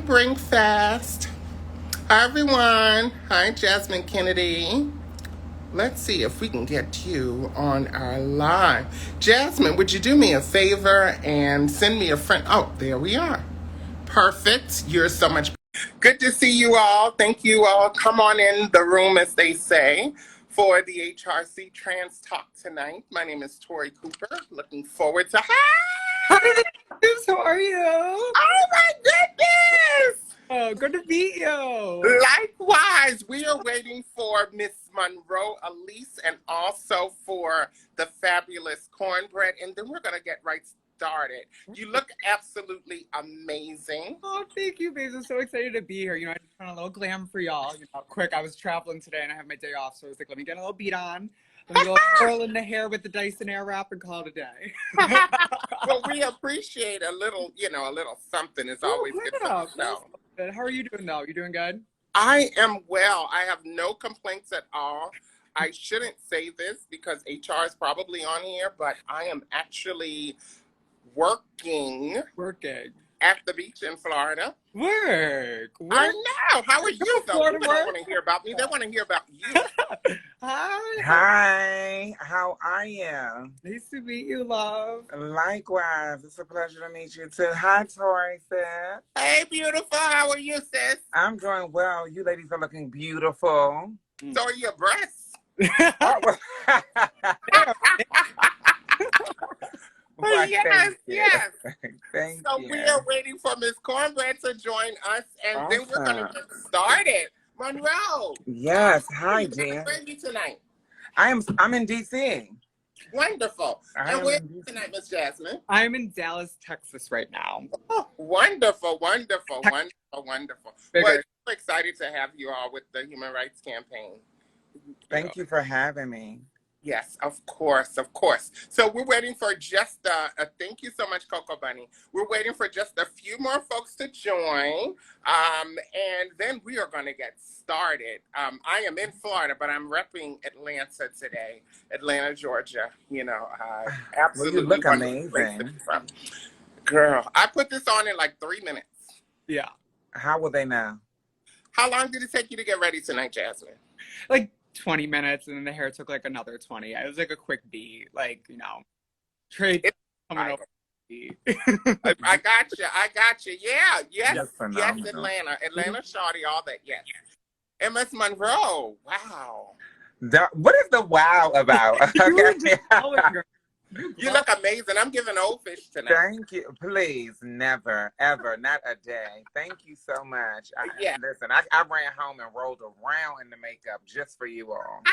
bring fast. Hi, everyone. Hi, Jasmine Kennedy. Let's see if we can get you on our live. Jasmine, would you do me a favor and send me a friend? Oh, there we are. Perfect. You're so much. Good to see you all. Thank you all. Come on in the room, as they say, for the HRC Trans Talk tonight. My name is Tori Cooper. Looking forward to. Hi, James. How are you? Oh my goodness! Oh, good to meet you. Likewise, we are waiting for Miss Monroe Elise and also for the fabulous Cornbread, and then we're going to get right started. You look absolutely amazing. Oh, thank you, babes. I'm so excited to be here. I just found a little glam for y'all. Quick, I was traveling today and I have my day off, so I was like, let me get a little beat on. Let me go curl in the hair with the Dyson Airwrap and call it a day. Well, we appreciate a little, a little something is always good for the show. How are you doing, though? You doing good? I am well. I have no complaints at all. I shouldn't say this because HR is probably on here, but I am actually working at the beach in Florida. Work. I know. How are you, though? People don't want to hear about me. They want to hear about you. Hi. How are you? Nice to meet you, love. Likewise. It's a pleasure to meet you, too. Hi, Tori, sis. Hey, beautiful. How are you, sis? I'm doing well. You ladies are looking beautiful. So are your breasts. Well, yes. Thank so you. We are waiting for Miss Cornbread to join us, and then we're going to get started. Monroe. Yes. Hi, Jen. Where are you tonight? I'm in D.C. Wonderful. And where are you tonight, Miss Jasmine? I'm in Dallas, Texas right now. Oh, wonderful. Well, Bigger. we're excited to have you all with the Human Rights Campaign. Thank you for having me. Yes, of course. So we're waiting for just thank you so much, Coco Bunny. We're waiting for just a few more folks to join, and then we are going to get started. I am in Florida, but I'm repping Atlanta today, Atlanta, Georgia. Absolutely. Well, you look amazing. Girl, I put this on in like 3 minutes. Yeah. How will they know? How long did it take you to get ready tonight, Jasmine? Like 20 minutes, and then the hair took like another 20. It was like a quick beat, trade coming over. I got you. Yeah, yes, Atlanta. Atlanta, shawty, all that. Yes. And Miss Monroe, wow. What is the wow about? Okay. You look amazing. I'm giving old fish tonight. Thank you. Please, never, ever, not a day. Thank you so much. Listen, I ran home and rolled around in the makeup just for you all.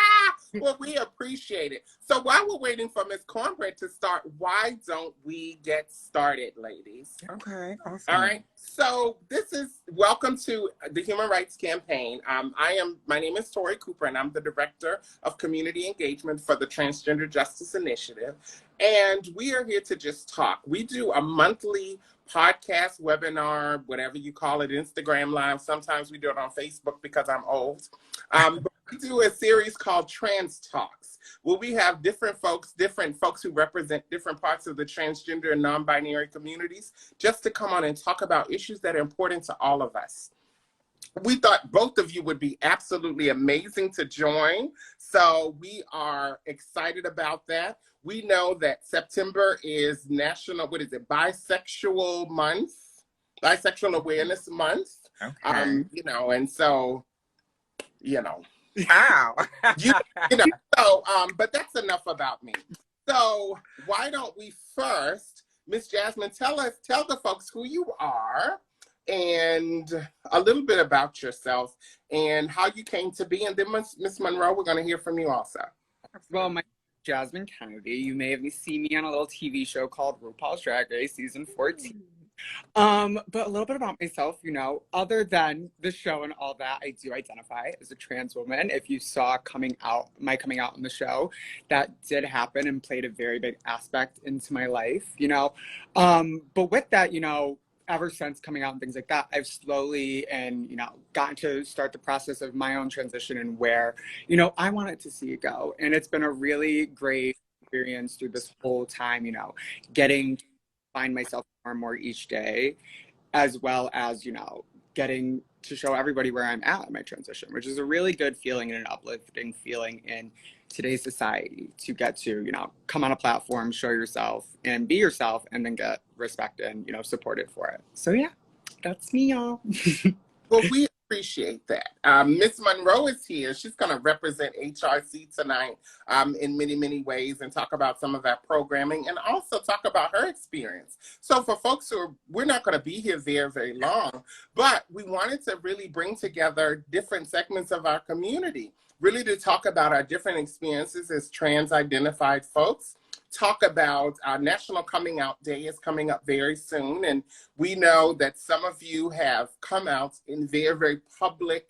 Well, we appreciate it. So while we're waiting for Miss Cornbread to start, why don't we get started, ladies? Okay, awesome. All right. So welcome to the Human Rights Campaign. My name is Tori Cooper, and I'm the Director of Community Engagement for the Transgender Justice Initiative. And we are here to just talk. We do a monthly podcast, webinar, whatever you call it, Instagram Live. Sometimes we do it on Facebook because I'm old. But we do a series called Trans Talks, where we have different folks who represent different parts of the transgender and non-binary communities, just to come on and talk about issues that are important to all of us. We thought both of you would be absolutely amazing to join. So we are excited about that. We know that September is National, Bisexual Awareness Month. Okay. And so, Wow. But that's enough about me. So why don't we first, Miss Jasmine, tell the folks who you are and a little bit about yourself and how you came to be. And then Miss Monroe, we're going to hear from you also. Well, my name is Jasmine Kennedy. You may have seen me on a little TV show called RuPaul's Drag Race season 14. But a little bit about myself, other than the show and all that, I do identify as a trans woman. If you saw my coming out in the show, that did happen and played a very big aspect into my life, But with that, ever since coming out and things like that, I've slowly gotten to start the process of my own transition and where, I wanted to see it go. And it's been a really great experience through this whole time, getting to find myself more and more each day, as well as, getting to show everybody where I'm at in my transition, which is a really good feeling and an uplifting feeling in today's society, to get to, you know, come on a platform, show yourself and be yourself, and then get respect and, you know, supported for it. So yeah, that's me, y'all. Well, we appreciate that. Miss Monroe is here. She's going to represent HRC tonight in many, many ways, and talk about some of that programming, and also talk about her experience. So for folks we're not going to be here very, very long, but we wanted to really bring together different segments of our community, really to talk about our different experiences as trans-identified folks. Talk about National Coming Out Day is coming up very soon, and we know that some of you have come out in very, very public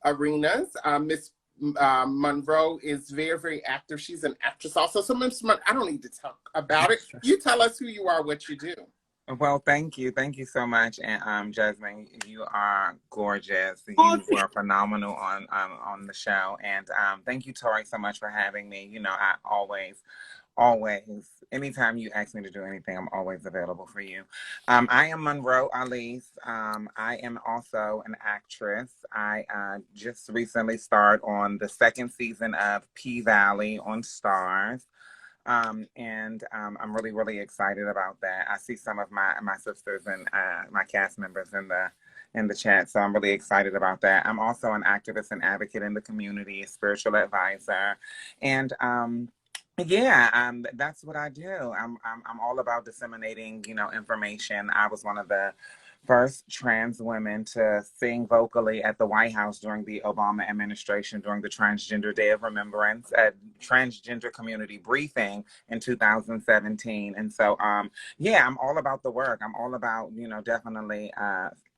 arenas. Miss Monroe is very, very active. She's an actress also. So Miss I don't need to talk about it. You tell us who you are, what you do. Well, thank you. Thank you so much. And Jasmine, you are gorgeous. You were phenomenal on the show. And thank you, Tori, so much for having me. You know, I always, anytime you ask me to do anything, I'm always available for you. I am Monroe Alice. I am also an actress. I just recently starred on the second season of P-Valley on Stars. And I'm really, really excited about that. I see some of my sisters and my cast members in the chat, so I'm really excited about that. I'm also an activist and advocate in the community, a spiritual advisor, and that's what I do. I'm all about disseminating, you know, information. I was one of the first trans women to sing vocally at the White House during the Obama administration, during the Transgender Day of Remembrance at Transgender Community Briefing in 2017. And so, yeah, I'm all about the work. I'm all about, you know, definitely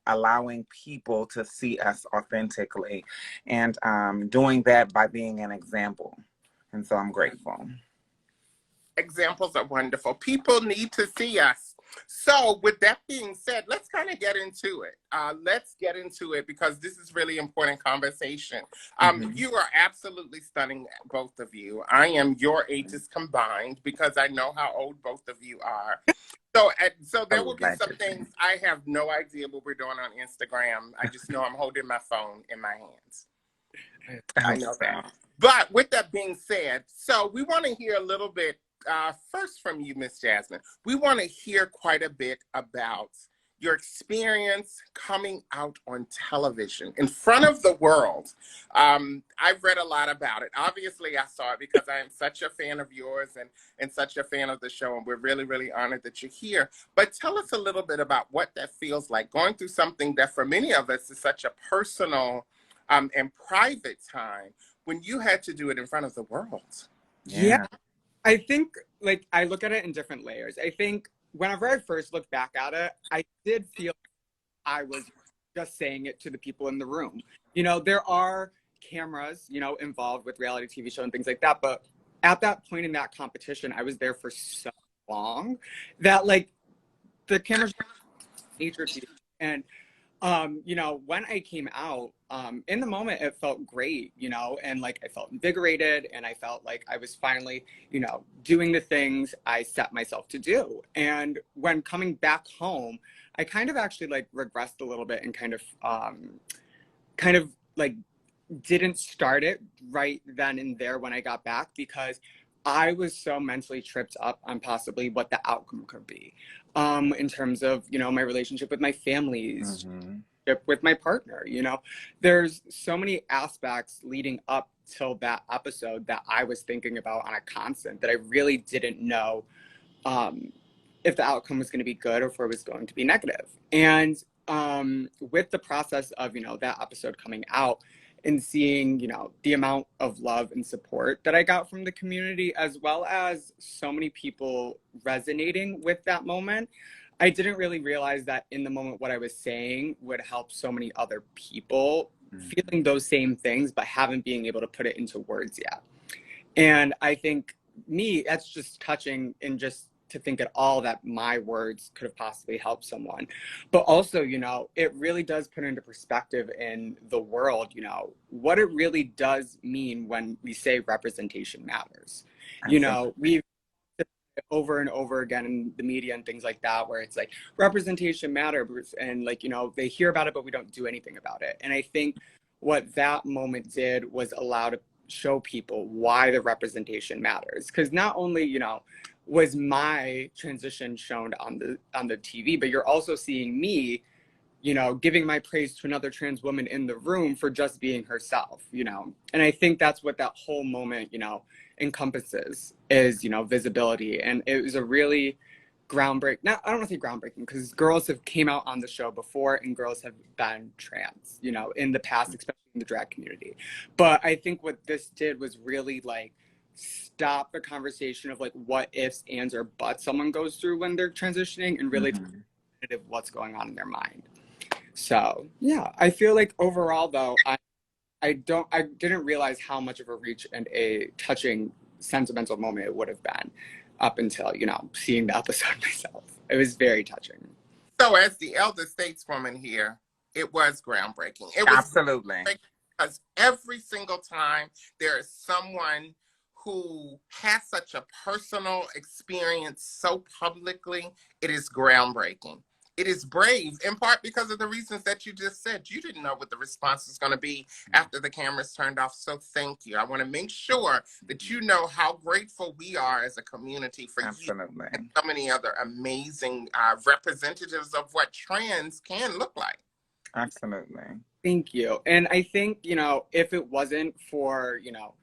allowing people to see us authentically, and doing that by being an example. And so I'm grateful. Examples are wonderful. People need to see us. So with that being said, let's kind of get into it. Let's get into it, because this is really important conversation. You are absolutely stunning, both of you. I am your ages combined, because I know how old both of you are. So there will be some things I have no idea what we're doing on Instagram. I just know I'm holding my phone in my hands. I know that. But with that being said, so we want to hear a little bit first from you, Miss Jasmine. We want to hear quite a bit about your experience coming out on television in front of the world. I've read a lot about it. Obviously, I saw it because I am such a fan of yours and such a fan of the show, and we're really, really honored that you're here. But tell us a little bit about what that feels like, going through something that for many of us is such a personal and private time, when you had to do it in front of the world. Yeah. I think, like, I look at it in different layers. I think whenever I first looked back at it, I did feel I was just saying it to the people in the room. You know, there are cameras, you know, involved with reality TV show and things like that. But at that point in that competition, I was there for so long that, like, the cameras HRC, and you know, when I came out, in the moment, it felt great, you know, and like I felt invigorated, and I felt like I was finally, you know, doing the things I set myself to do. And when coming back home, I kind of actually like regressed a little bit, and kind of like didn't start it right then and there when I got back, because I was so mentally tripped up on possibly what the outcome could be, in terms of, you know, my relationship with my families, with my partner. You know, there's so many aspects leading up till that episode that I was thinking about on a constant, that I really didn't know if the outcome was going to be good or if it was going to be negative. And with the process of, you know, that episode coming out, and seeing, you know, the amount of love and support that I got from the community, as well as so many people resonating with that moment, I didn't really realize that in the moment what I was saying would help so many other people feeling those same things, but haven't been able to put it into words yet. And I think that's just touching, and just to think at all that my words could have possibly helped someone. But also, you know, it really does put into perspective in the world, you know, what it really does mean when we say representation matters. You know, we've over and over again in the media and things like that, where it's like representation matters, and like, you know, they hear about it, but we don't do anything about it. And I think what that moment did was allow to show people why the representation matters. Because not only, you know, was my transition shown on the TV, but you're also seeing me, you know, giving my praise to another trans woman in the room for just being herself, you know. And I think that's what that whole moment, you know, encompasses, is, you know, visibility. And it was a really groundbreaking, not, I don't want to say groundbreaking, because girls have came out on the show before and girls have been trans, you know, in the past, especially in the drag community. But I think what this did was really like stop the conversation of like what ifs, ands, or buts someone goes through when they're transitioning, and really what's going on in their mind. So yeah, I feel like overall though, I didn't realize how much of a reach and a touching sentimental moment it would have been up until, you know, seeing the episode myself. It was very touching. So as the elder stateswoman here, it was groundbreaking. It was Absolutely. because every single time there is someone who has such a personal experience so publicly, it is groundbreaking. It is brave, in part because of the reasons that you just said. You didn't know what the response was going to be after the cameras turned off, so thank you. I want to make sure that you know how grateful we are as a community for you and so many other amazing representatives of what trans can look like. Absolutely. Thank you. And I think, you know, if it wasn't for, you know,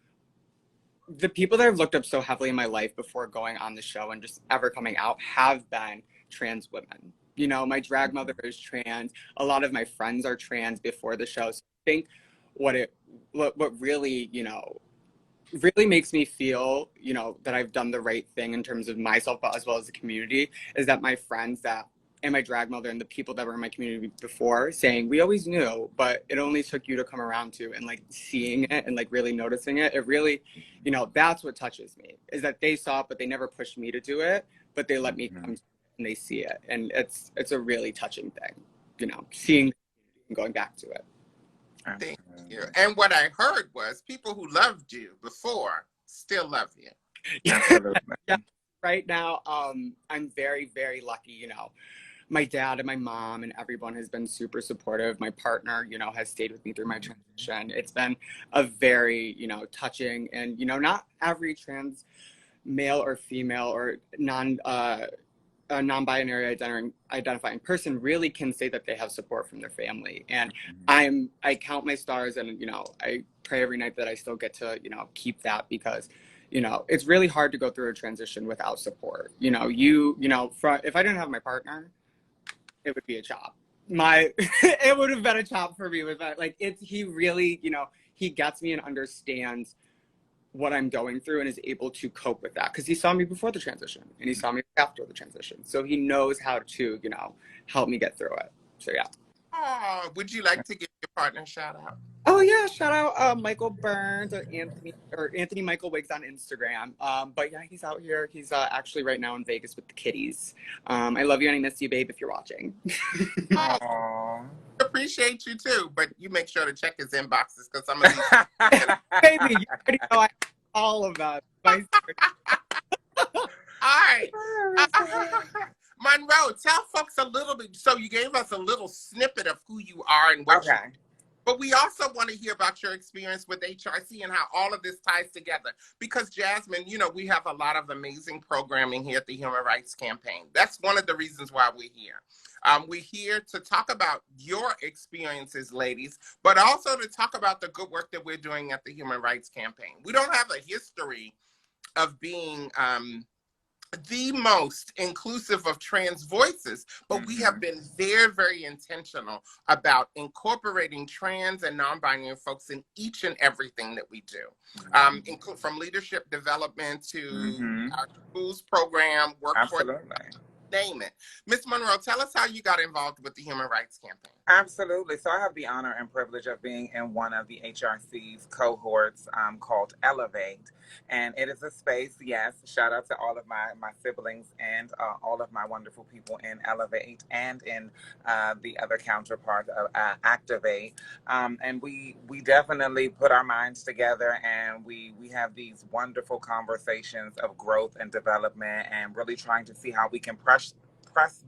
the people that I've looked up so heavily in my life before going on the show and just ever coming out have been trans women. You know, my drag mother is trans. A lot of my friends are trans before the show. So I think what really, you know, really makes me feel, you know, that I've done the right thing in terms of myself, but as well as the community, is that my friends that, and my drag mother and the people that were in my community before saying, we always knew, but it only took you to come around to, and like seeing it and like really noticing it. It really, you know, that's what touches me, is that they saw it, but they never pushed me to do it, but they let me come and they see it. And it's a really touching thing, you know, seeing and going back to it. Thank you. And what I heard was people who loved you before still love you. Absolutely. Yeah. Right now, I'm very, very lucky, you know. My dad and my mom and everyone has been super supportive. My partner, you know, has stayed with me through my transition. It's been a very, you know, touching, and, you know, not every trans male or female or non-binary identifying person really can say that they have support from their family. And I count my stars, and, you know, I pray every night that I still get to, you know, keep that, because, you know, it's really hard to go through a transition without support. You know, if I didn't have my partner, it would be a chop. It would have been a chop for me with that. Like, he really, you know, he gets me and understands what I'm going through and is able to cope with that, because he saw me before the transition and he saw me after the transition. So he knows how to, you know, help me get through it. So yeah. Oh, would you like to give your partner a shout out? Oh yeah, shout out Michael Burns or Anthony Michael Wiggs on Instagram. But yeah, he's out here. He's actually right now in Vegas with the kitties. I love you and I miss you, babe, if you're watching. Oh, appreciate you too, but you make sure to check his inboxes, because some of these baby, you already know I have all of that. All right. Monroe, tell folks a little bit. So you gave us a little snippet of who you are and what you do. But we also want to hear about your experience with HRC and how all of this ties together. Because Jasmine, you know, we have a lot of amazing programming here at the Human Rights Campaign. That's one of the reasons why we're here. We're here to talk about your experiences, ladies, but also to talk about the good work that we're doing at the Human Rights Campaign. We don't have a history of being the most inclusive of trans voices, but we have been very, very intentional about incorporating trans and non-binary folks in each and everything that we do, from leadership development to our schools program, workforce, name it. Ms. Monroe, tell us how you got involved with the Human Rights Campaign. Absolutely. So I have the honor and privilege of being in one of the HRC's cohorts called Elevate. And it is a space, yes, shout out to all of my siblings and all of my wonderful people in Elevate and in the other counterpart of Activate. And we definitely put our minds together, and we have these wonderful conversations of growth and development, and really trying to see how we can press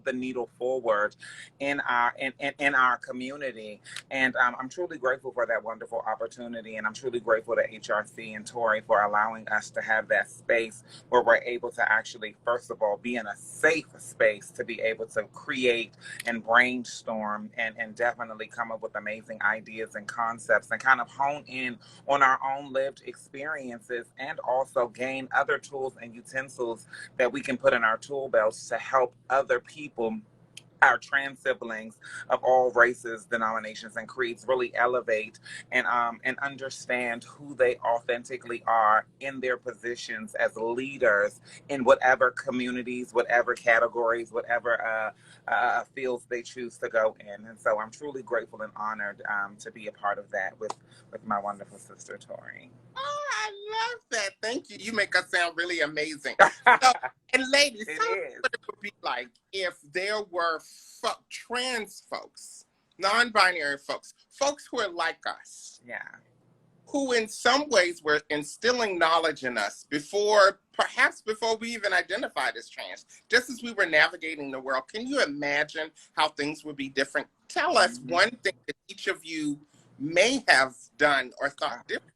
the needle forward in our community. And I'm truly grateful for that wonderful opportunity, and I'm truly grateful to HRC and Tori for allowing us to have that space where we're able to actually, first of all, be in a safe space to be able to create and brainstorm and definitely come up with amazing ideas and concepts, and kind of hone in on our own lived experiences, and also gain other tools and utensils that we can put in our tool belts to help other people, our trans siblings of all races, denominations, and creeds, really elevate and understand who they authentically are in their positions as leaders in whatever communities, whatever categories, whatever fields they choose to go in. And so I'm truly grateful and honored to be a part of that with my wonderful sister Tori. Oh, I love that. Thank you. You make us sound really amazing. So, and ladies, tell me what it would be like if there were trans folks, non-binary folks who are like us. Yeah. Who in some ways were instilling knowledge in us perhaps before we even identified as trans, just as we were navigating the world. Can you imagine how things would be different? Tell us one thing that each of you may have done or thought different.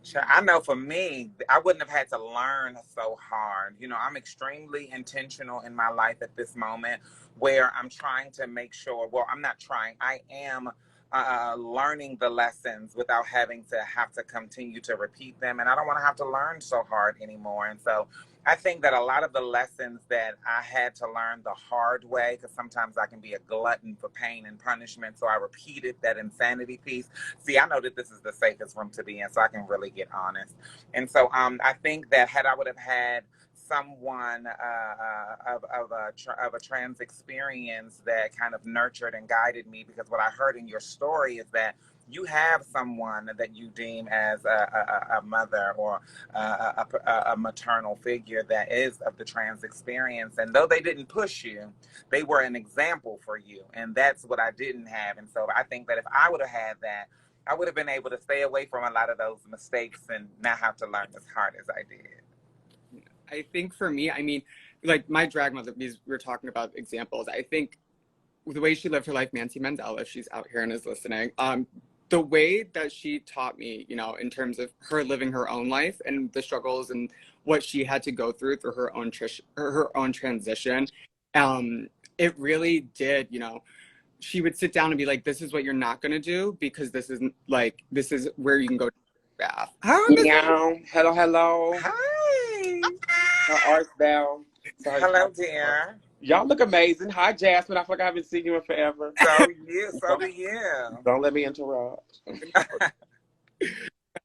Sure. I know for me, I wouldn't have had to learn so hard. You know, I'm extremely intentional in my life at this moment, where I'm trying to make sure, well, I'm not trying, I am learning the lessons without having to continue to repeat them. And I don't want to have to learn so hard anymore. And so I think that a lot of the lessons that I had to learn the hard way, because sometimes I can be a glutton for pain and punishment, so I repeated that insanity piece. See, I know that this is the safest room to be in, so I can really get honest. And so I think that had I would have had someone of a trans experience that kind of nurtured and guided me, because what I heard in your story is that you have someone that you deem as a mother or a maternal figure that is of the trans experience. And though they didn't push you, they were an example for you. And that's what I didn't have. And so I think that if I would have had that, I would have been able to stay away from a lot of those mistakes and not have to learn as hard as I did. I think for me, I mean, like my drag mother, because we're talking about examples, I think the way she lived her life, Nancy Mandela, if she's out here and is listening, the way that she taught me, you know, in terms of her living her own life and the struggles and what she had to go through her own transition, it really did, you know, she would sit down and be like, this is what you're not going to do, because this is where you can go to the bath. Meow. Hello. Hi. Art Bell. Sorry. Hello, dear. Y'all look amazing. Hi, Jasmine. I feel like I haven't seen you in forever. So do you. Don't let me interrupt.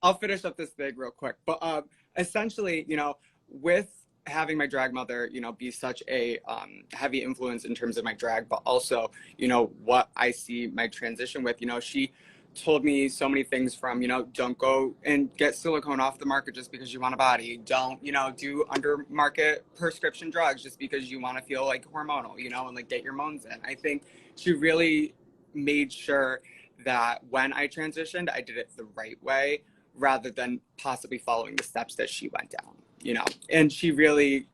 I'll finish up this thing real quick. But essentially, you know, with having my drag mother, you know, be such a heavy influence in terms of my drag, but also, you know, what I see my transition with, you know, she told me so many things from, you know, don't go and get silicone off the market just because you want a body. Don't, you know, do under market prescription drugs just because you want to feel like hormonal, you know, and like get your moans in. I think she really made sure that when I transitioned, I did it the right way rather than possibly following the steps that she went down, you know, and she really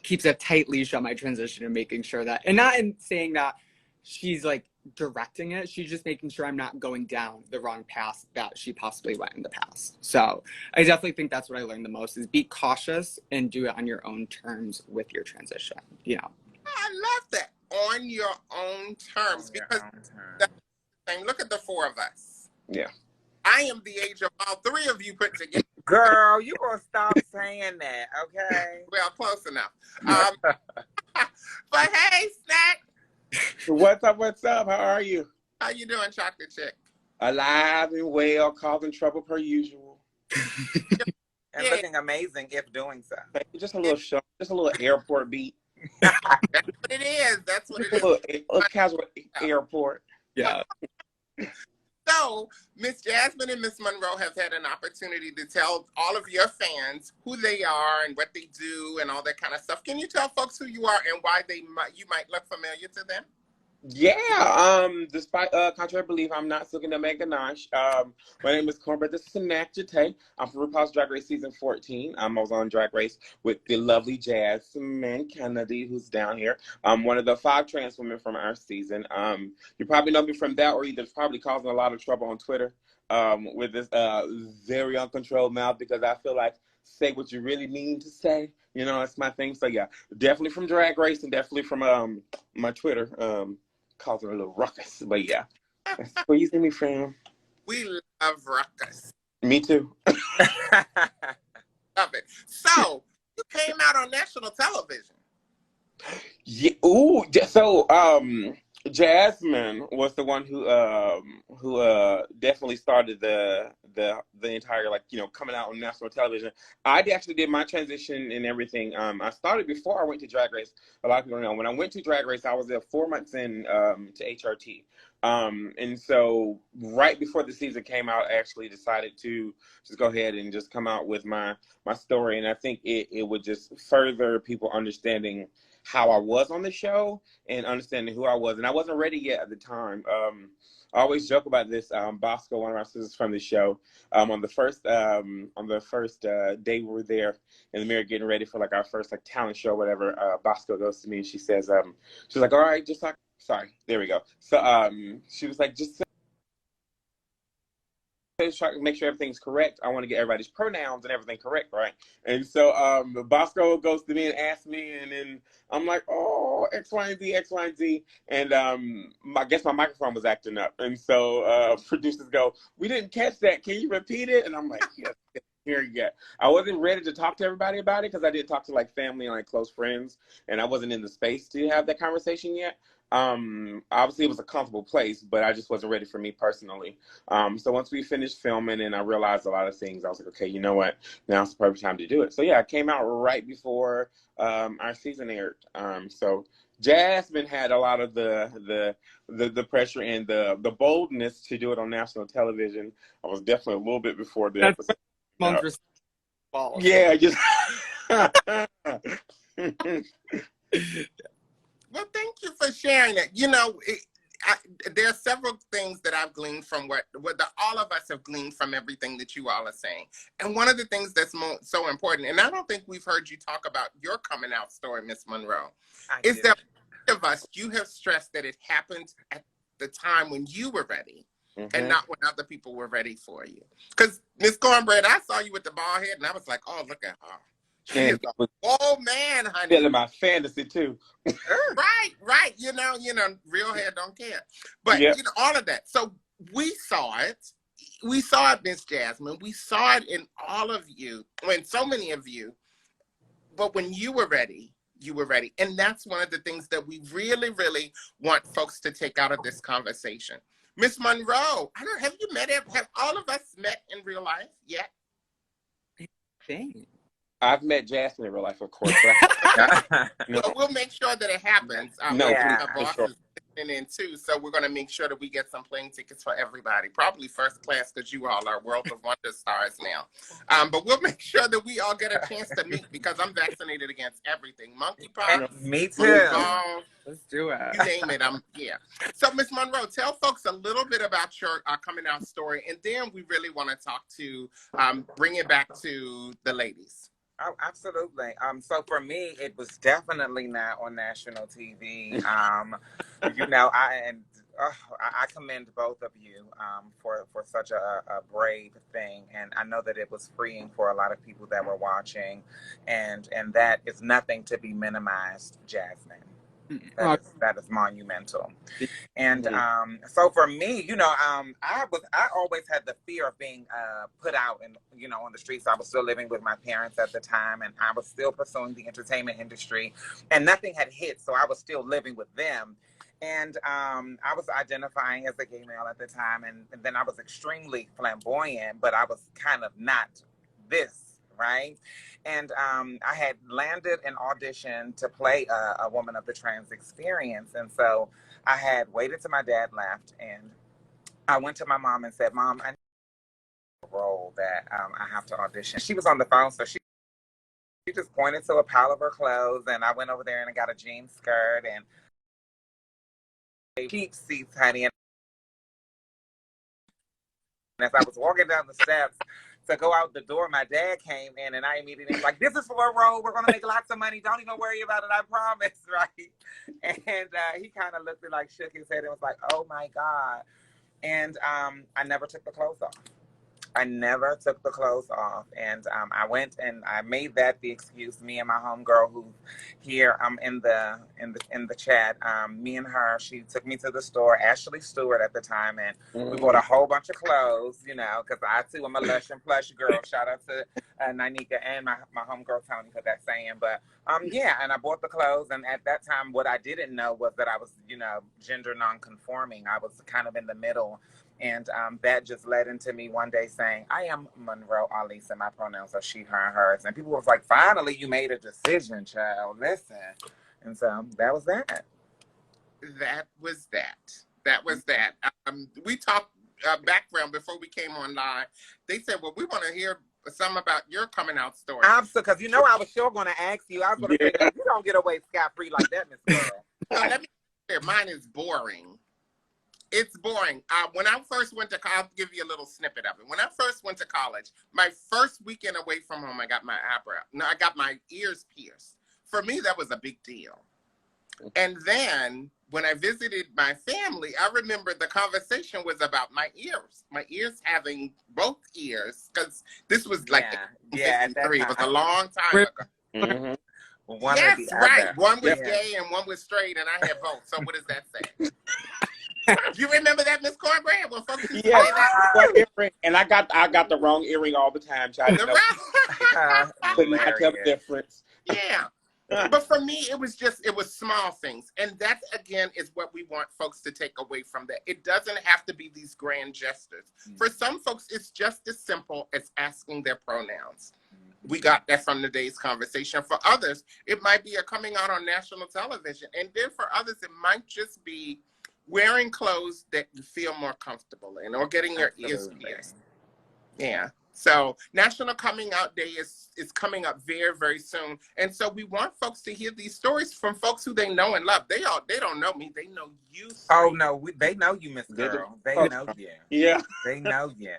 keeps a tight leash on my transition and making sure that, and not in saying that she's like directing it, she's just making sure I'm not going down the wrong path that she possibly went in the past. So I definitely think that's what I learned the most, is be cautious and do it on your own terms with your transition, you know. I love that, on your own terms, because that's the thing. Look at the four of us. Yeah. I am the age of all three of you put together. Girl, you gonna stop saying that, okay? Well, close enough. But hey, Snack. What's up? How are you? How you doing, Chocolate Chick? Alive and well, causing trouble per usual. And looking amazing if doing so. Just a little show, just a little airport beat. That's what it is. That's what it a is. little casual airport. Yeah. So, Miss Jasmine and Miss Monroe have had an opportunity to tell all of your fans who they are and what they do and all that kind of stuff. Can you tell folks who you are and why you might look familiar to them? Yeah, despite contrary belief, I'm not looking at Megan Nash. My name is Cornbread. This is Snack Jate. I'm from RuPaul's Drag Race season 14. I was on Drag Race with the lovely Jasmine Kennedy, who's down here. I'm one of the 5 trans women from our season. You probably know me from that, or either probably causing a lot of trouble on Twitter with this very uncontrolled mouth, because I feel like say what you really mean to say. You know, that's my thing. So yeah, definitely from Drag Race and definitely from my Twitter. Causing a little ruckus, but yeah, that's where you see me from. We love ruckus. Me too. Love it. So, you came out on national television. Yeah. Ooh. So, Jasmine was the one who definitely started the entire, like, you know, coming out on national television. I actually did my transition and everything. I started before I went to Drag Race. A lot of people don't know. When I went to Drag Race, I was there 4 months in to HRT. And so right before the season came out, I actually decided to just go ahead and just come out with my story. And I think it would just further people understanding how I was on the show and understanding who I was. And I wasn't ready yet at the time. I always joke about this. Bosco, one of our sisters from the show, on the first day we were there in the mirror getting ready for like our first like talent show, whatever. Bosco goes to me and she says, she's like, all right, just like, sorry, there we go. So she was like, just try to make sure everything's correct. I want to get everybody's pronouns and everything correct, right? And so Bosco goes to me and asks me, and then I'm like, oh, X, Y, and Z, X, Y, and Z. And I guess my microphone was acting up. And so producers go, we didn't catch that. Can you repeat it? And I'm like, yes. Here you go. I wasn't ready to talk to everybody about it because I didn't talk to like family and like close friends, and I wasn't in the space to have that conversation yet. Obviously it was a comfortable place, but I just wasn't ready for me personally. So once we finished filming and I realized a lot of things, I was like, okay, you know what? Now's the perfect time to do it. So yeah, it came out right before our season aired. So Jasmine had a lot of the pressure and the boldness to do it on national television. I was definitely a little bit before the episode. Yeah, just Well, thank you for sharing it. You know, there are several things that I've gleaned from what all of us have gleaned from everything that you all are saying. And one of the things that's so important, and I don't think we've heard you talk about your coming out story, Miss Monroe, is that many of us, you have stressed that it happened at the time when you were ready. Mm-hmm. And not when other people were ready for you. Because Miss Cornbread, I saw you with the bald head, and I was like, oh, look at her. She is a old man, honey. Feeling my fantasy too. Right. You know, real hair don't care. But you know, all of that. So we saw it. We saw it, Miss Jasmine. We saw it in all of you, in so many of you. But when you were ready, you were ready. And that's one of the things that we really, really want folks to take out of this conversation. Miss Monroe, have you met him? Have all of us met in real life yet? I've met Jasmine in real life, of course. Well, we'll make sure that it happens. Our boss is listening in too, so we're going to make sure that we get some plane tickets for everybody. Probably first class, because you all are World of Wonder stars now. But we'll make sure that we all get a chance to meet, because I'm vaccinated against everything. Monkeypox. Me too. Let's do it. You name it. So, Miss Monroe, tell folks a little bit about your coming out story, and then we really want to talk to bring it back to the ladies. Oh, absolutely. So for me, it was definitely not on national TV. You know, I commend both of you for such a brave thing, and I know that it was freeing for a lot of people that were watching, and that is nothing to be minimized, Jasmine. That is monumental. And so for me, you know, I always had the fear of being put out and, you know, on the streets. I was still living with my parents at the time, and I was still pursuing the entertainment industry, and nothing had hit, so I was still living with them. And I was identifying as a gay male at the time, and then I was extremely flamboyant, but I was kind of not this, right? And I had landed an audition to play a woman of the trans experience. And so I had waited till my dad left, and I went to my mom and said, Mom, I need a role that I have to audition. She was on the phone, so she just pointed to a pile of her clothes, and I went over there and I got a jean skirt and cheap seats, honey. And as I was walking down the steps to go out the door, my dad came in, and I immediately was like, this is for a role. We're going to make lots of money. Don't even worry about it. I promise, right? And he kind of looked at, like, shook his head and was like, oh, my God. And I never took the clothes off. I never took the clothes off. And I went and I made that the excuse. Me and my homegirl who's here in the chat, me and her, she took me to the store, Ashley Stewart at the time, and we bought a whole bunch of clothes, you know, because I too am a lush and plush girl. Shout out to Nanika and my homegirl Tony for that saying. But yeah, and I bought the clothes, and at that time what I didn't know was that I was, you know, gender non-conforming. I was kind of in the middle. And that just led into me one day saying, I am Monroe Alisa, and my pronouns are she, her, and hers. And people was like, finally, you made a decision, child. Listen. And so that was that. That was that. That was that. We talked background before we came on live. They said, well, we want to hear some about your coming out story. Absolutely, because you know I was sure going to ask you. I was going to say, you don't get away scot-free like that, Miss Girl. Let me clear. Mine is boring. It's boring. When I first went to college, I'll give you a little snippet of it. When I first went to college, my first weekend away from home, I got my I got my ears pierced. For me, that was a big deal. And then when I visited my family, I remember the conversation was about my ears having both ears, because this was like at that time. it was a long time ago. Mm-hmm. Yes, right. One was gay and one was straight, and I had both. So what does that say? You remember that, Miss Cornbread? When folks used to say that? And I got the wrong earring all the time. Couldn't I tell the difference? Yeah. But for me, it was small things. And that, again, is what we want folks to take away from that. It doesn't have to be these grand gestures. For some folks, it's just as simple as asking their pronouns. We got that from today's conversation. For others, it might be a coming out on national television. And then for others, it might just be wearing clothes that you feel more comfortable in, or getting your ears pierced. Yeah. So National Coming Out Day is coming up very, very soon. And so we want folks to hear these stories from folks who they know and love. They don't know me. They know you. Oh, no. They know you, Miss Girl. They know you. Yeah. They know you.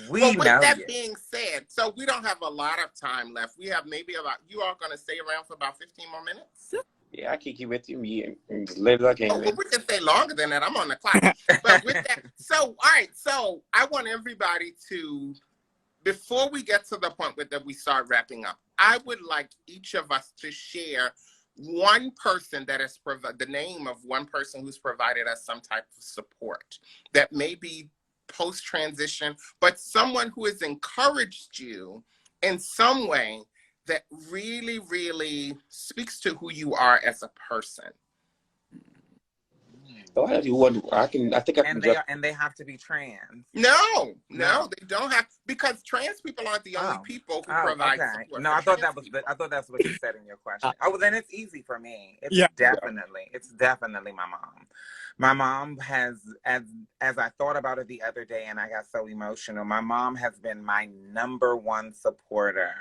With that being said, so we don't have a lot of time left. We have maybe you are going to stay around for about 15 more minutes? Yeah, I kick you with you and just live like anything. Well, we can stay longer than that. I'm on the clock. But with that, so, all right. So I want everybody to, before we get to the point that we start wrapping up, I would like each of us to share one person that has the name of one person who's provided us some type of support that may be post-transition, but someone who has encouraged you in some way that really, really speaks to who you are as a person. So I think I can. And they have to be trans. No, they don't have, because trans people aren't the only people who provide support. No, I thought that's what you said in your question. Oh, well, then it's easy for me. It's definitely my mom. My mom has, as I thought about it the other day and I got so emotional, my mom has been my number one supporter,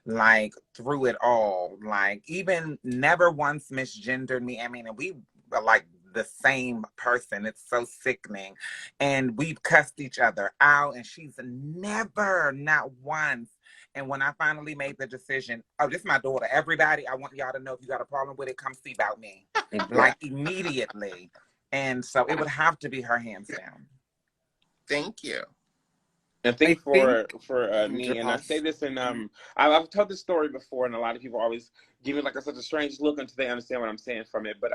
like through it all, like even never once misgendered me. I mean, and we are like the same person. It's so sickening. And we've cussed each other out, and she's never, not once. And when I finally made the decision, oh, this is my daughter. Everybody, I want y'all to know, if you got a problem with it, come see about me. Like immediately. And so it would have to be her, hands down. Thank you. And I think for me, and I say this in I've told this story before, and a lot of people always give me like such a strange look until they understand what I'm saying from it. But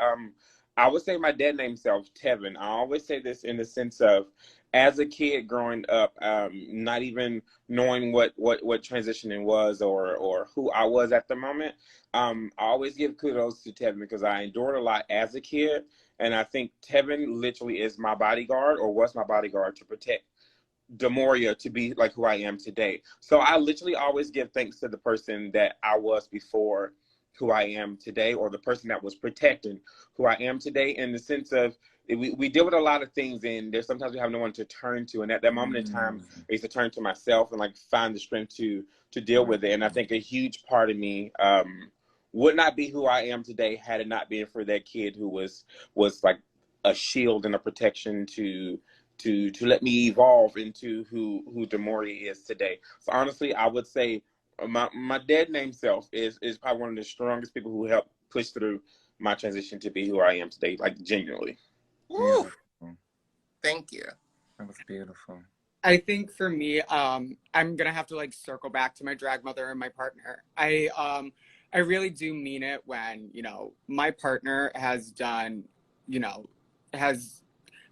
I would say my dad named himself Tevin. I always say this in the sense of, as a kid growing up, not even knowing what transitioning was or who I was at the moment, I always give kudos to Tevin because I endured a lot as a kid. And I think Tevin literally is my bodyguard, or was my bodyguard, to protect Demoria to be like who I am today. So I literally always give thanks to the person that I was before who I am today, or the person that was protecting who I am today, in the sense of we deal with a lot of things, and there's sometimes we have no one to turn to. And at that moment in time, I used to turn to myself and like find the strength to deal with it. And I think a huge part of me would not be who I am today had it not been for that kid who was like a shield and a protection to let me evolve into who Demoria is today. So honestly, I would say my dead name self is probably one of the strongest people who helped push through my transition to be who I am today, like genuinely. Woo. Thank you. That was beautiful. I think for me, I'm gonna have to like circle back to my drag mother and my partner. I really do mean it when, you know, my partner has done, you know,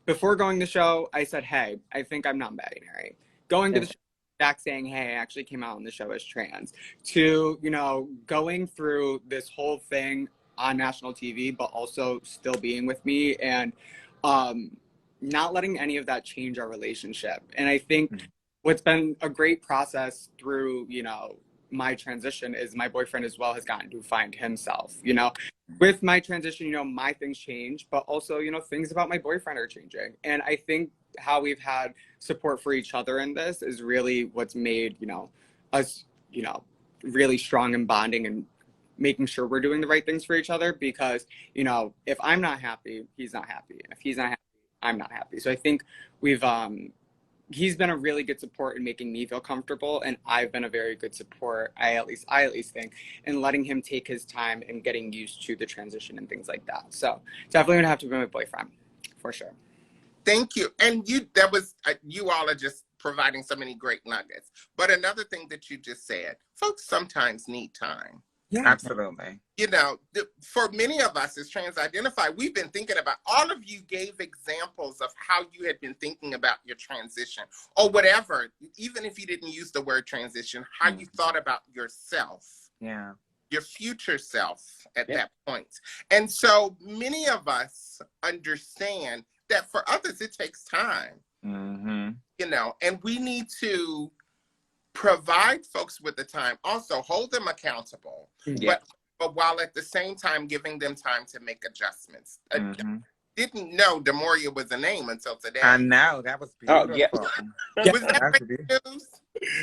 before going to the show, I said, hey, I think I'm non-binary. Going to the show, back saying, hey, I actually came out on the show as trans. To, you know, going through this whole thing on national TV, but also still being with me and not letting any of that change our relationship. And I think what's been a great process through, you know, my transition is my boyfriend as well has gotten to find himself, you know. With my transition, you know, my things change, but also, you know, things about my boyfriend are changing. And I think how we've had support for each other in this is really what's made, you know, us, you know, really strong and bonding and making sure we're doing the right things for each other. Because, you know, if I'm not happy, he's not happy. And if he's not happy, I'm not happy. So I think we've, he's been a really good support in making me feel comfortable, and I've been a very good support, I at least think, in letting him take his time and getting used to the transition and things like that. So definitely gonna have to be my boyfriend, for sure. Thank you. And you all are just providing so many great nuggets. But another thing that you just said, folks sometimes need time. Yeah, absolutely. You know, for many of us as trans-identified, we've been thinking about, all of you gave examples of how you had been thinking about your transition or whatever, even if you didn't use the word transition, how you thought about yourself, your future self at that point. And so many of us understand that for others, it takes time, you know, and we need to provide folks with the time, also hold them accountable, but while at the same time giving them time to make adjustments. Didn't know Demoria was a name until today. I know, that was beautiful. Was that great news?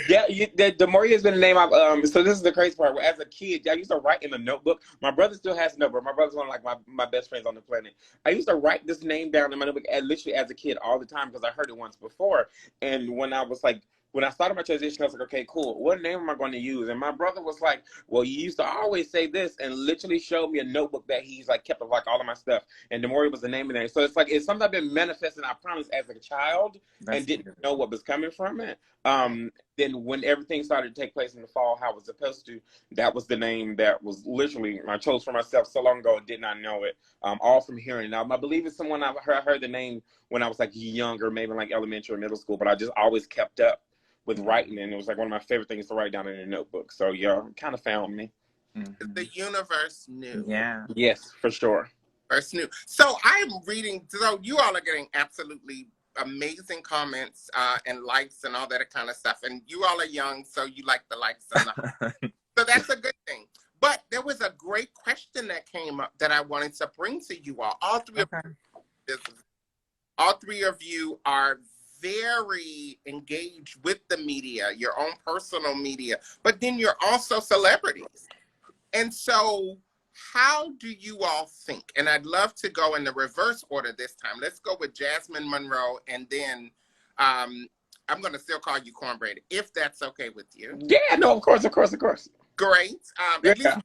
Yeah, Demoria has been a name I've so this is the crazy part. As a kid, I used to write in a notebook. My brother still has a notebook. My brother's one of like my best friends on the planet. I used to write this name down in my notebook literally as a kid all the time because I heard it once before. And when I started my transition, I was like, okay, cool. What name am I going to use? And my brother was like, well, you used to always say this, and literally showed me a notebook that he's like kept of like all of my stuff. And Demoria was the name of there. So it's like, it's something I've been manifesting, I promise, as a child. And didn't know what was coming from it. Then when everything started to take place in the fall, how it was supposed to, that was the name that was literally, I chose for myself so long ago, did not know it. All from hearing. Now, I believe it's someone I heard the name when I was like younger, maybe like elementary or middle school, but I just always kept up with writing, and it was like one of my favorite things to write down in a notebook. So yeah, kind of found me. The universe knew. Yeah. Yes, for sure. Universe knew. So I'm reading, so you all are getting absolutely amazing comments and likes and all that kind of stuff. And you all are young, so you like the likes and the so that's a good thing. But there was a great question that came up that I wanted to bring to you all. All three of you are very engaged with the media, your own personal media, but then you're also celebrities. And so how do you all think? And I'd love to go in the reverse order this time. Let's go with Jasmine Monroe, and then I'm going to still call you Cornbread, if that's okay with you. Yeah, no, of course. Great. At least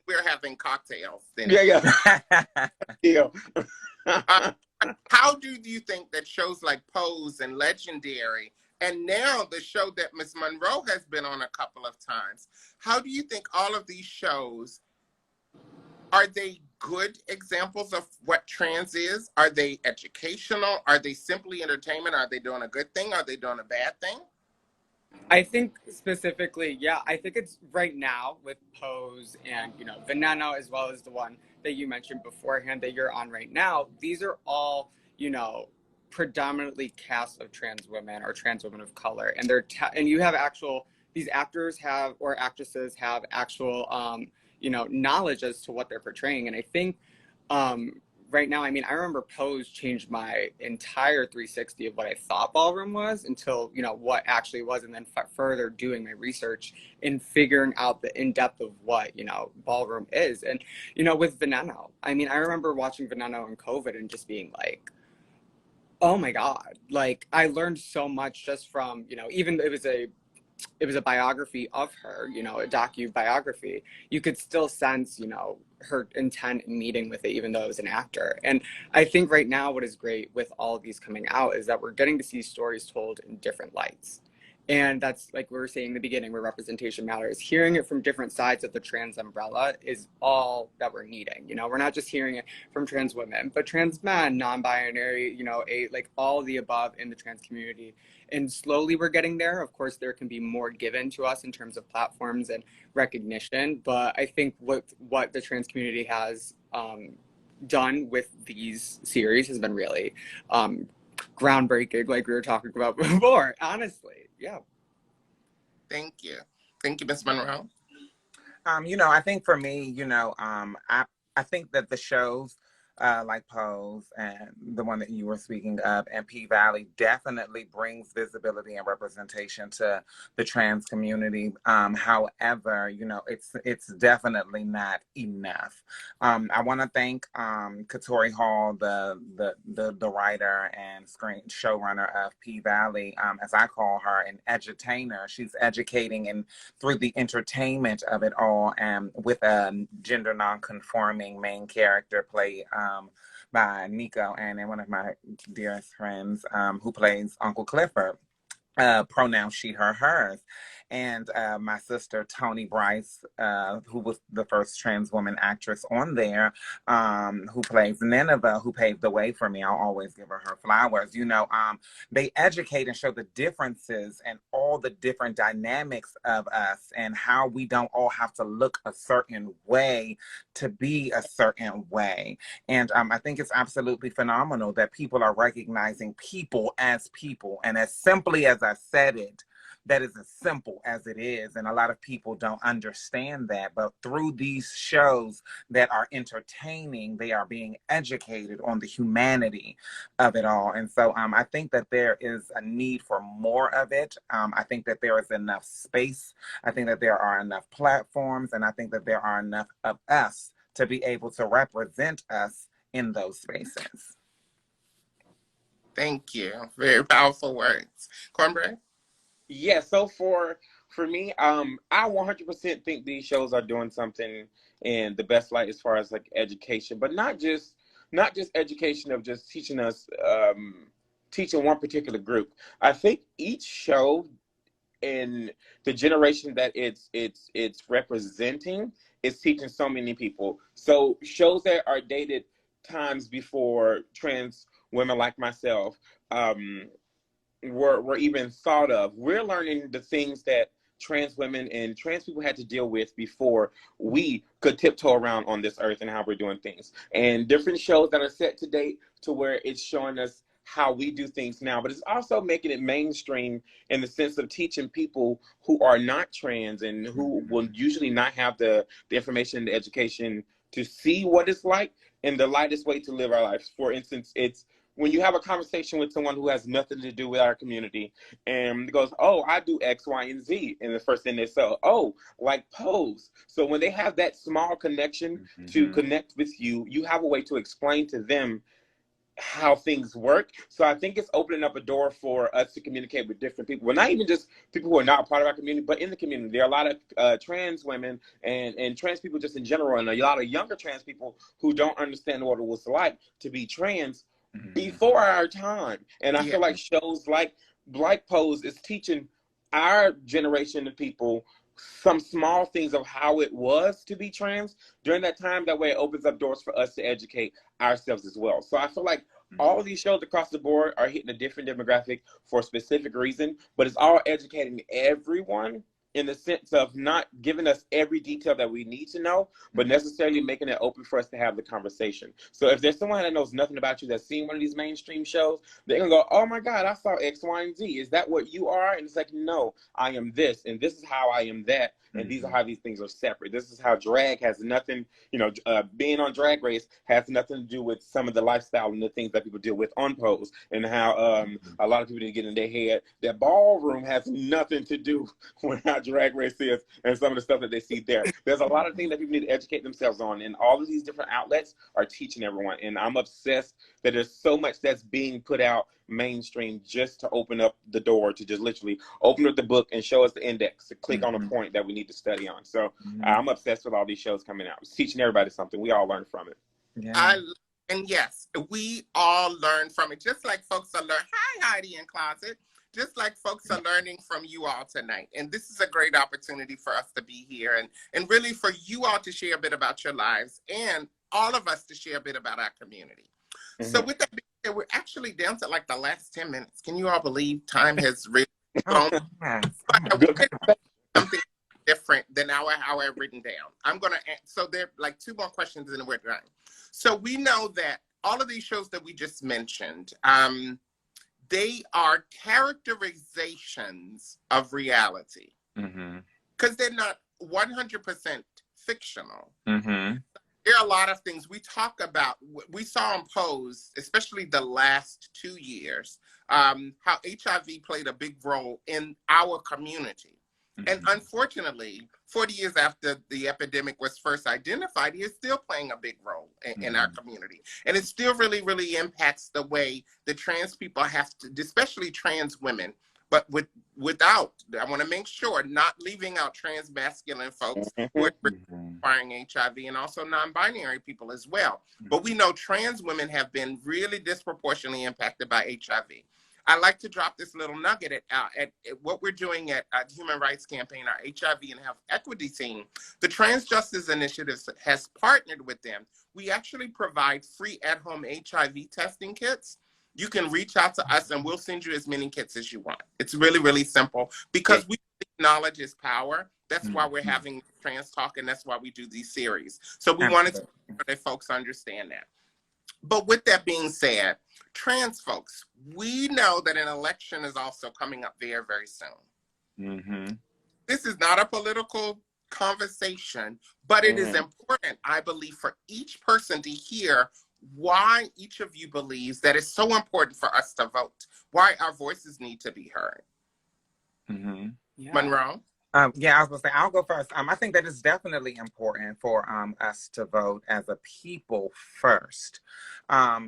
we're having cocktails. Then. Yeah. How do you think that shows like Pose and Legendary, and now the show that Miss Monroe has been on a couple of times, how do you think all of these shows, are they good examples of what trans is? Are they educational? Are they simply entertainment? Are they doing a good thing? Are they doing a bad thing? I think specifically, I think it's right now with Pose and, you know, Veneno, as well as the one that you mentioned beforehand that you're on right now. These are all, you know, predominantly cast of trans women or trans women of color, and and you have actual, these actors have, or actresses have actual knowledge as to what they're portraying. And I think right now, I mean, I remember Pose changed my entire 360 of what I thought ballroom was until, what actually was. And then further doing my research and figuring out the in-depth of what, ballroom is. And, with Veneno, I mean, I remember watching Veneno in COVID and just being like, oh my God, like I learned so much just from, even it was a biography of her, a docu-biography. You could still sense, her intent in meeting with it, even though it was an actor. And I think right now what is great with all of these coming out is that we're getting to see stories told in different lights. And that's like we were saying in the beginning, where representation matters. Hearing it from different sides of the trans umbrella is all that we're needing. We're not just hearing it from trans women, but trans men, non-binary, like all of the above in the trans community. And slowly we're getting there. Of course, there can be more given to us in terms of platforms and recognition. But I think what the trans community has done with these series has been really groundbreaking, like we were talking about before, honestly. Yeah. Thank you. Thank you, Ms. Monroe. I think for me, I think that the shows like Pose and the one that you were speaking of and P-Valley definitely brings visibility and representation to the trans community. However, it's definitely not enough. I want to thank Katori Hall, the writer and screen showrunner of P-Valley, as I call her, an edutainer. She's educating and through the entertainment of it all, and with a gender non-conforming main character played by Nico, and then one of my dearest friends who plays Uncle Clifford, pronouns she, her, hers. And my sister, Toni Bryce, who was the first trans woman actress on there, who plays Nineveh, who paved the way for me. I'll always give her flowers. They educate and show the differences and all the different dynamics of us and how we don't all have to look a certain way to be a certain way. And I think it's absolutely phenomenal that people are recognizing people. And as simply as I said it, that is as simple as it is. And a lot of people don't understand that. But through these shows that are entertaining, they are being educated on the humanity of it all. And so I think that there is a need for more of it. I think that there is enough space. I think that there are enough platforms. And I think that there are enough of us to be able to represent us in those spaces. Thank you. Very powerful words. Cornbread? Yeah, so for me, I 100% think these shows are doing something in the best light as far as like education, but not just education of just teaching us teaching one particular group. I think each show in the generation that it's representing is teaching so many people. So shows that are dated times before trans women like myself were even thought of. We're learning the things that trans women and trans people had to deal with before we could tiptoe around on this earth and how we're doing things. And different shows that are set to date to where it's showing us how we do things now, but it's also making it mainstream in the sense of teaching people who are not trans and who will usually not have the information and the education to see what it's like in the lightest way to live our lives. For instance, it's when you have a conversation with someone who has nothing to do with our community and goes, oh, I do X, Y, and Z. And the first thing they say, oh, like Pose. So when they have that small connection to connect with you, you have a way to explain to them how things work. So I think it's opening up a door for us to communicate with different people. Well, not even just people who are not part of our community, but in the community. There are a lot of trans women and trans people just in general, and a lot of younger trans people who don't understand what it was like to be trans before our time. And I feel like shows like Pose is teaching our generation of people some small things of how it was to be trans during that time. That way it opens up doors for us to educate ourselves as well. So I feel like all of these shows across the board are hitting a different demographic for a specific reason, but it's all educating everyone in the sense of not giving us every detail that we need to know, but necessarily making it open for us to have the conversation. So if there's someone that knows nothing about you that's seen one of these mainstream shows, they're gonna go, oh my God, I saw X, Y, and Z. Is that what you are? And it's like, no, I am this, and this is how I am that, and these are how these things are separate. This is how drag has nothing, being on Drag Race has nothing to do with some of the lifestyle and the things that people deal with on Pose, and how a lot of people didn't get in their head that ballroom has nothing to do with how Drag Race is and some of the stuff that they see there. There's a lot of things that people need to educate themselves on, and all of these different outlets are teaching everyone. And I'm obsessed that there's so much that's being put out mainstream just to open up the door, to just literally open up the book and show us the index to click on a point that we need to study on. So I'm obsessed with all these shows coming out. It's teaching everybody something. We all learn from it. Yeah. And yes, we all learn from it, just like folks are learning. Hi, Heidi in Closet. Just like folks are learning from you all tonight. And this is a great opportunity for us to be here and really for you all to share a bit about your lives and all of us to share a bit about our community. So with that being said, we're actually down to like the last 10 minutes. Can you all believe time has really gone? Something different than how I have written down. I'm going to, so there are like 2 more questions and we're done. So we know that all of these shows that we just mentioned, they are characterizations of reality because they're not 100% fictional. There are a lot of things we talk about. We saw on Pose, especially the last 2 years, how HIV played a big role in our community. And unfortunately, 40 years after the epidemic was first identified, he is still playing a big role in our community. And it still really, really impacts the way the trans people have to, especially trans women, but without, I want to make sure, not leaving out trans masculine folks who are acquiring HIV and also non-binary people as well. But we know trans women have been really disproportionately impacted by HIV. I like to drop this little nugget at what we're doing at Human Rights Campaign, our HIV and Health Equity team. The Trans Justice Initiative has partnered with them. We actually provide free at-home HIV testing kits. You can reach out to us and we'll send you as many kits as you want. It's really, really simple because we think knowledge is power. That's why we're having Trans Talk and that's why we do these series. So we wanted to make sure that folks understand that. But with that being said, trans folks, we know that an election is also coming up very, very soon. This is not a political conversation, but it is important, I believe, for each person to hear why each of you believes that it's so important for us to vote, why our voices need to be heard. Monroe? Yeah, I was going to say, I'll go first. I think that it's definitely important for us to vote as a people first,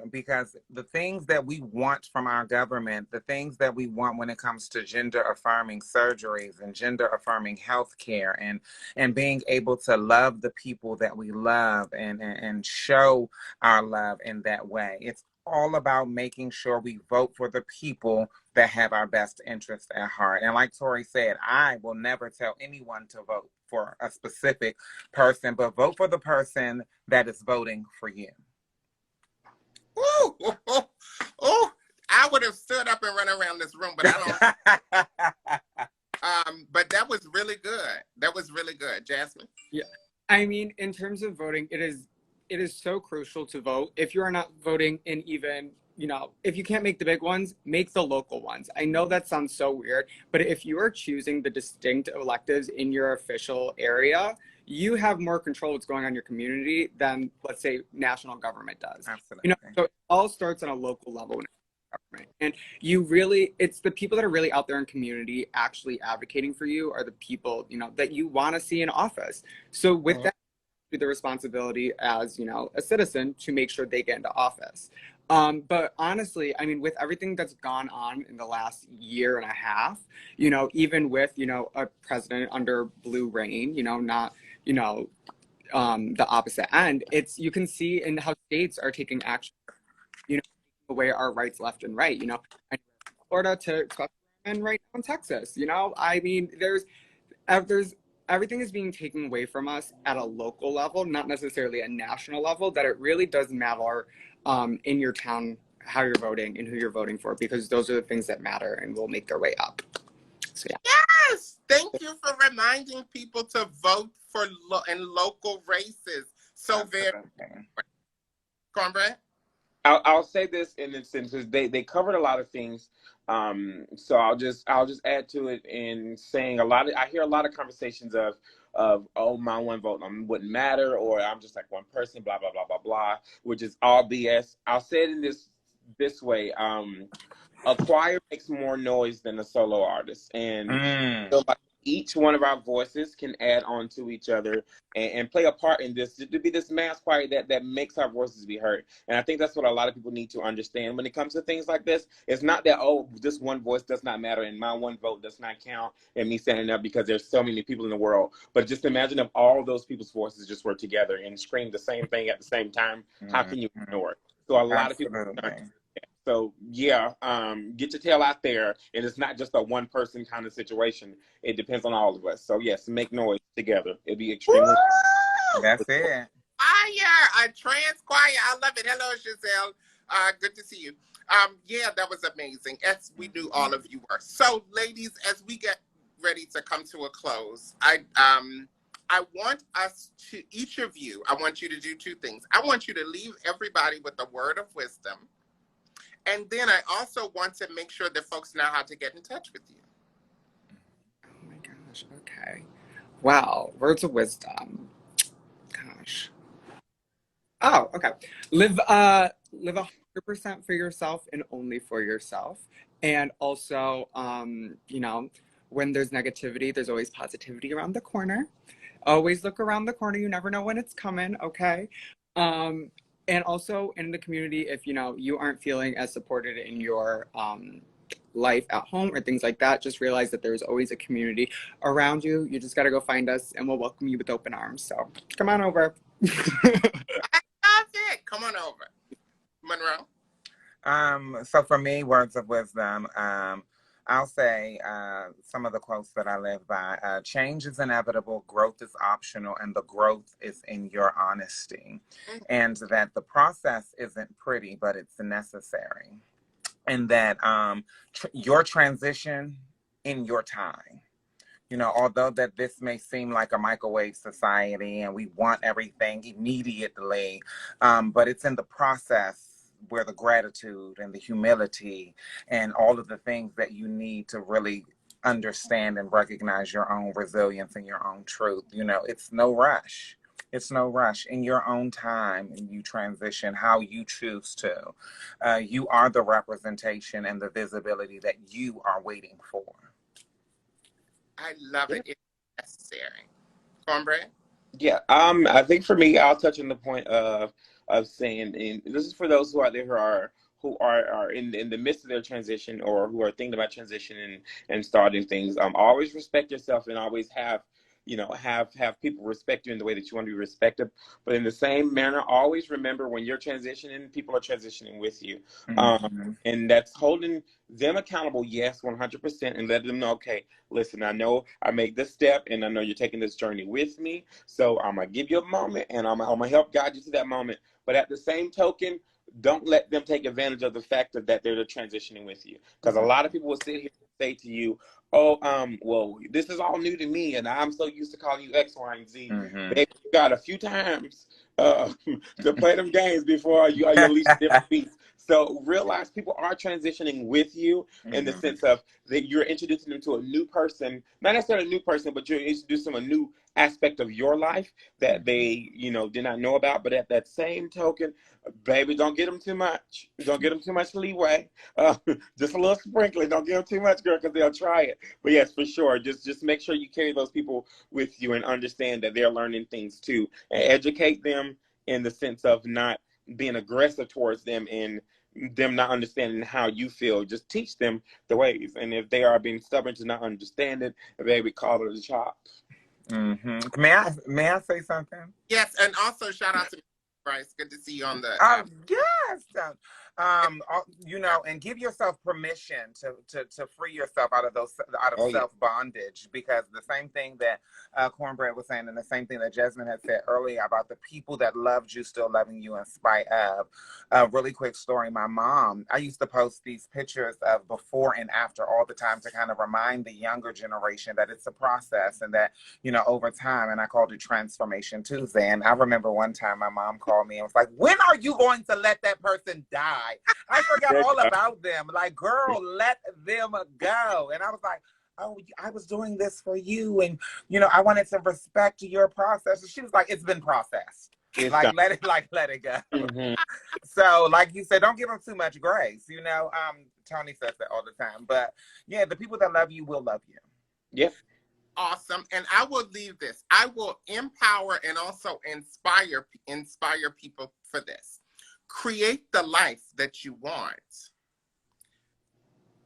because the things that we want from our government, the things that we want when it comes to gender-affirming surgeries and gender-affirming healthcare and being able to love the people that we love and show our love in that way. It's all about making sure we vote for the people that have our best interests at heart. And like Tori said, I will never tell anyone to vote for a specific person, but vote for the person that is voting for you. Ooh, I would have stood up and run around this room, but I don't. But that was really good. That was really good. Jasmine? Yeah. I mean, in terms of voting, it is so crucial to vote. If you are not voting in even, if you can't make the big ones, make the local ones. I know that sounds so weird, but if you are choosing the distinct electives in your official area, you have more control of what's going on in your community than, let's say, national government does. Absolutely. So it all starts on a local level. And it's the people that are really out there in community actually advocating for you are the people, that you want to see in office. So with that, the responsibility as a citizen to make sure they get into office. But honestly, I mean, with everything that's gone on in the last year and a half, even with a president under blue reign, not the opposite end, you can see in how states are taking action, away our rights left and right, Florida to and right now in Texas, I mean, there's everything is being taken away from us at a local level, not necessarily a national level, that it really does matter in your town how you're voting and who you're voting for, because those are the things that matter and will make their way up. So yeah. Yes, thank you for reminding people to vote for in local races. So very, Cornbread. I'll say this in the sense is they covered a lot of things. So I'll just add to it in saying I hear a lot of conversations of oh, my one vote wouldn't matter, or I'm just like one person, blah blah blah blah blah, which is all BS. I'll say it in this way. A choir makes more noise than a solo artist, and so like each one of our voices can add on to each other and play a part in this to be this mass choir that makes our voices be heard. And I think that's what a lot of people need to understand when it comes to things like this. It's not that, oh, this one voice does not matter and my one vote does not count and me standing up because there's so many people in the world. But just imagine if all those people's voices just were together and screamed the same thing at the same time. How can you ignore it? So a lot of people. So yeah, get your tail out there, and it's not just a one person kind of situation. It depends on all of us. So yes, make noise together. It'd be extremely. Woo! That's it. Fire! A trans choir. I love it. Hello, Giselle. Good to see you. Yeah, that was amazing. As we knew all of you were. So, ladies, as we get ready to come to a close, I want us to, each of you, I want you to do two things. I want you to leave everybody with a word of wisdom. And then I also want to make sure that folks know how to get in touch with you. Oh my gosh, okay. Wow, words of wisdom. Gosh. Oh, okay. Live 100% for yourself and only for yourself. And also, when there's negativity, there's always positivity around the corner. Always look around the corner. You never know when it's coming, okay? And also in the community, if you aren't feeling as supported in your life at home or things like that, just realize that there's always a community around you. You just got to go find us and we'll welcome you with open arms. So come on over. I love it. Come on over. Monroe? So for me, words of wisdom, I'll say some of the quotes that I live by. Change is inevitable, growth is optional, and the growth is in your honesty. And that the process isn't pretty, but it's necessary. And that your transition in your time. Although that this may seem like a microwave society and we want everything immediately, but it's in the process where the gratitude and the humility and all of the things that you need to really understand and recognize your own resilience and your own truth. It's no rush. It's no rush. In your own time, and you transition how you choose to. You are the representation and the visibility that you are waiting for. I love it. It's necessary. Cornbread? Yeah. I think for me, I'll touch on the point of saying, and this is for those who are there who are in the midst of their transition or who are thinking about transition and starting things. Always respect yourself and always have people respect you in the way that you want to be respected. But in the same manner, always remember when you're transitioning, people are transitioning with you. And that's holding them accountable, yes, 100%, and let them know, okay, listen, I know I made this step and I know you're taking this journey with me. So I'm going to give you a moment and I'm going to help guide you to that moment. But at the same token, don't let them take advantage of the fact that they're transitioning with you. Because a lot of people will sit here and say to you, oh, well, this is all new to me, and I'm so used to calling you X, Y, and Z. Baby, you got a few times to play them games before you unleash different beats. So realize people are transitioning with you in the sense of that you're introducing them to a new person, not necessarily a new person, but you're introducing them a new aspect of your life that they, did not know about. But at that same token, baby, don't get them too much. Don't get them too much leeway. Just a little sprinkling. Don't give them too much, girl, because they'll try it. But yes, for sure, just make sure you carry those people with you and understand that they're learning things too, and educate them in the sense of not being aggressive towards them and them not understanding how you feel. Just teach them the ways, and if they are being stubborn to not understand it, baby, call it a chop. May I say something? Yes, and also shout out to Bryce. Good to see you on the. Yes. you know, and give yourself permission to free yourself out of Oh, yeah. self bondage, because the same thing that Cornbread was saying, and the same thing that Jasmine had said earlier about the people that loved you still loving you in spite of. A really quick story. My mom, I used to post these pictures of before and after all the time to kind of remind the younger generation that it's a process and that, you know, over time, and I called it Transformation Tuesday. And I remember one time my mom called me and was like, when are you going to let that person die? I forgot all about them. Like, girl, let them go. And I was like, oh, I was doing this for you. And, you know, I wanted to respect your process. And she was like, it's been processed. It's Like, done. let it go. Mhm. So, like you said, don't give them too much grace. You know, Tony says that all the time. But yeah, the people that love you will love you. Yep. Awesome. And I will leave this. I will empower and also inspire people for this. Create the life that you want.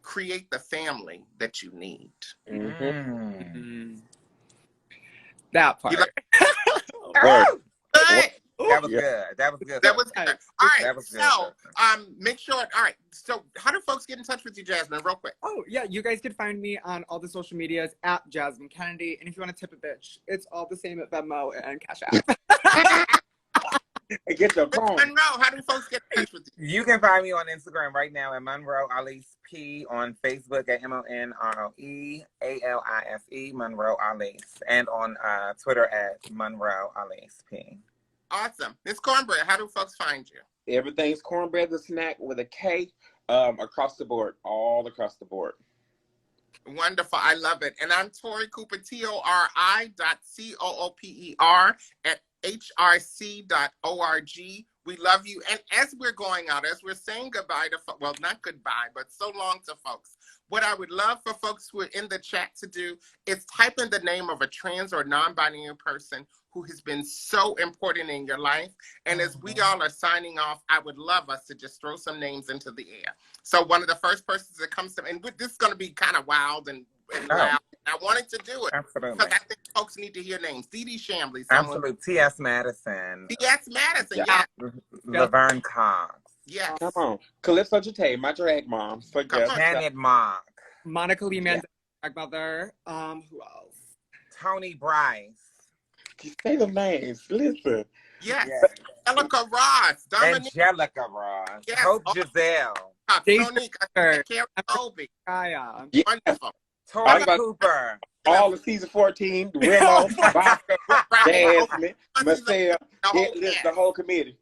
Create the family that you need. Mhm. That You part. like Word. good? That was Yeah. good. That was good. That was good. All right. That was good. So make sure. All right. So how do folks get in touch with you, Jasmine? Real quick. Oh, yeah, you guys can find me on all the social medias at Jasmine Kennedy. And if you want to tip a bitch, it's all the same at Venmo and Cash App. Hey, get your Miss phone. Monroe, how do folks get in touch with you? You can find me on Instagram right now at Monroe Alice P, on Facebook at MONROEALISE, Monroe Alice, and on Twitter at Monroe Alice P. Awesome. Miss Cornbread, how do folks find you? Everything's Cornbread the snack with a K, across the board, all across the board. Wonderful. I love it. And I'm Tori Cooper, TORI.COOPER at HRC.org. We love you. And as we're going out, as we're saying goodbye to, well, not goodbye, but so long to folks, what I would love for folks who are in the chat to do is type in the name of a trans or non-binary person who has been so important in your life. And as we all are signing off, I would love us to just throw some names into the air. So one of the first persons that comes to me, and this is going to be kind of wild and loud. I wanted to do it. Absolutely. Because I think folks need to hear names. Dee Dee Shambly. Absolutely. T.S. Madison. T.S. Madison, yeah. Laverne Cox. Yes. Come on. Calypso Jate, my drag mom. Janet Mock. Monica Lee Manziel, mother. Who else? Tony Bryce. Say the names. Listen. Yes. Angelica Ross. Dominique. Angelica Ross. Yes. Hope Giselle. Sonique. Carrie Colby. Kaya. Yeah. Wonderful. Tori Cooper. All of season 14, Willow, Vodka, Jasmine, Marcel, the whole committee.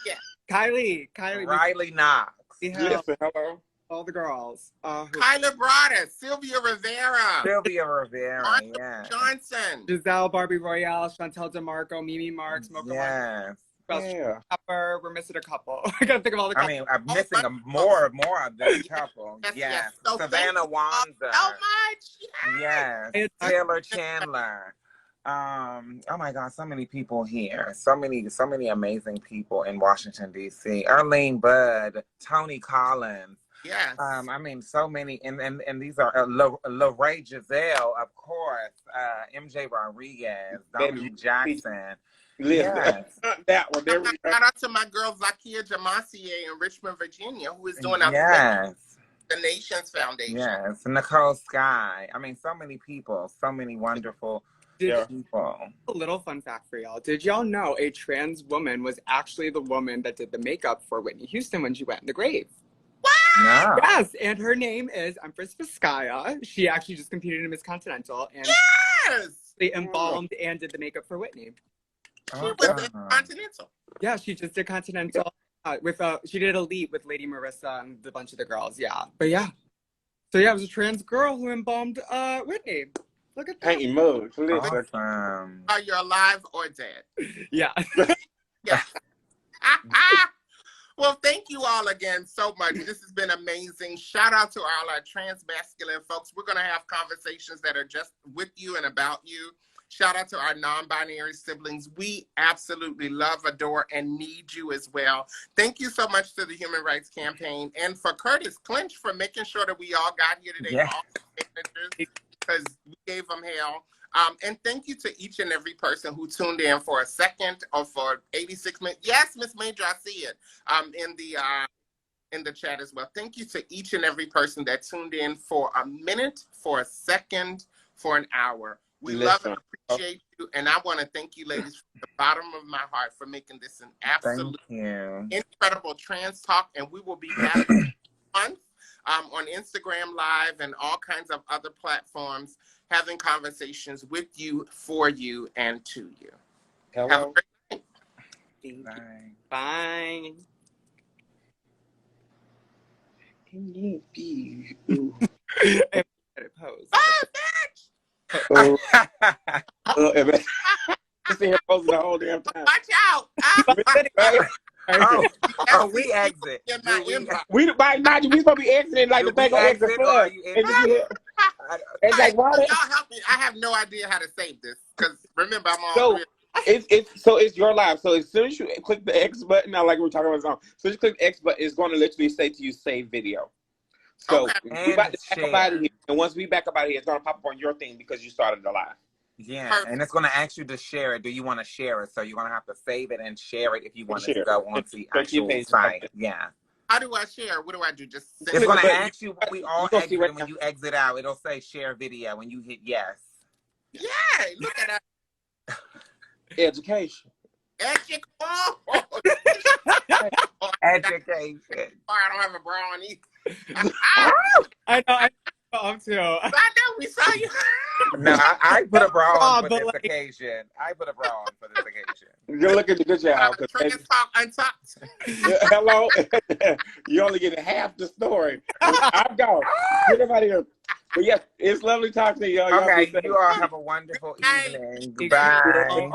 Yeah. Kylie. Riley Knox. Listen, hello. All the girls. Kyla Broaddus. Sylvia Rivera. Sylvia Rivera. Martha Yeah. Johnson. Giselle, Barbie Royale, Chantel DeMarco, Mimi Marks, Mocha Yes. Yeah. Pepper. We're missing a couple. I gotta think of all the I couples. mean, I'm missing more of this couple. Yes. Yes. So Savannah Wanza. so much. Yes. It's- Taylor Chandler. Oh my God, so many people here. So many amazing people in Washington, D.C. Erlene Budd, Tony Collins. Yes. I mean, so many, and these are Lorraine Giselle, of course, MJ Rodriguez, Dominique Jackson. Listen, Yes. that one. There we go. Shout out to my girl Zakia Jamassier in Richmond, Virginia, who is doing Yes. the Nations Foundation. Yes, Nicole Sky. I mean, so many people, so many wonderful people. A little fun fact for y'all. Did y'all know a trans woman was actually the woman that did the makeup for Whitney Houston when she went in the grave? No. Yes, and her name is Empress Vizcaya. She actually just competed in Miss Continental and Yes. they embalmed and did the makeup for Whitney. She was in Continental. Yeah, she just did Continental she did Elite with Lady Marissa and a bunch of the girls. Yeah, but yeah. So yeah, it was a trans girl who embalmed Whitney. Look at that. Painting mugs. Listen. Awesome. Are you alive or dead? Yeah. Yeah. Well, thank you all again so much. This has been amazing. Shout out to all our trans masculine folks. We're going to have conversations that are just with you and about you. Shout out to our non-binary siblings. We absolutely love, adore, and need you as well. Thank you so much to the Human Rights Campaign and for Curtis Clinch for making sure that we all got here today. Yeah. All the signatures, because we gave them hell. And thank you to each and every person who tuned in for a second or for 86 minutes. Yes, Miss Major, I see it in the in the chat as well. Thank you to each and every person that tuned in for a minute, for a second, for an hour. We love and appreciate you. And I want to thank you, ladies, from the bottom of my heart for making this an absolute incredible trans talk. And we will be back on Instagram Live and all kinds of other platforms, having conversations with you, for you, and to you. Hello. Have a great night. Bye. Bye. Pose. Oh, just here posting the whole damn time. Watch out! We exit. In my inbox. We supposed to be exiting like the thing on exit for us. It's like, why? Y'all help me. I have no idea how to save this because remember I'm on. So it's your live. So as soon as you click the X button, now like we were talking about, as soon as you click the X button, it's going to literally say to you save video. So we about to back up out of here, and once we back up out of here, it's going to pop up on your thing because you started the live. Yeah, Perfect. and it's going to ask you to share it. Do you want to share it? So you're going to have to save it and share it if you want it to go onto the actual site. Yeah. How do I share? What do I do? Just it's going to ask you. We all exit when you exit out. It'll say share video when you hit yes. Yeah, look at that. Education. Education. Education. I don't have a bra on either. I know. I'm too. I know. We saw you. No, I put a bra on for this occasion. I put a bra on for this occasion. You're looking at the good job. Trans Talk Untucked. Hello. You only get half the story. I'm gone. Get everybody here. But yes, it's lovely talking to y'all. Okay, you all have a wonderful evening. Goodbye.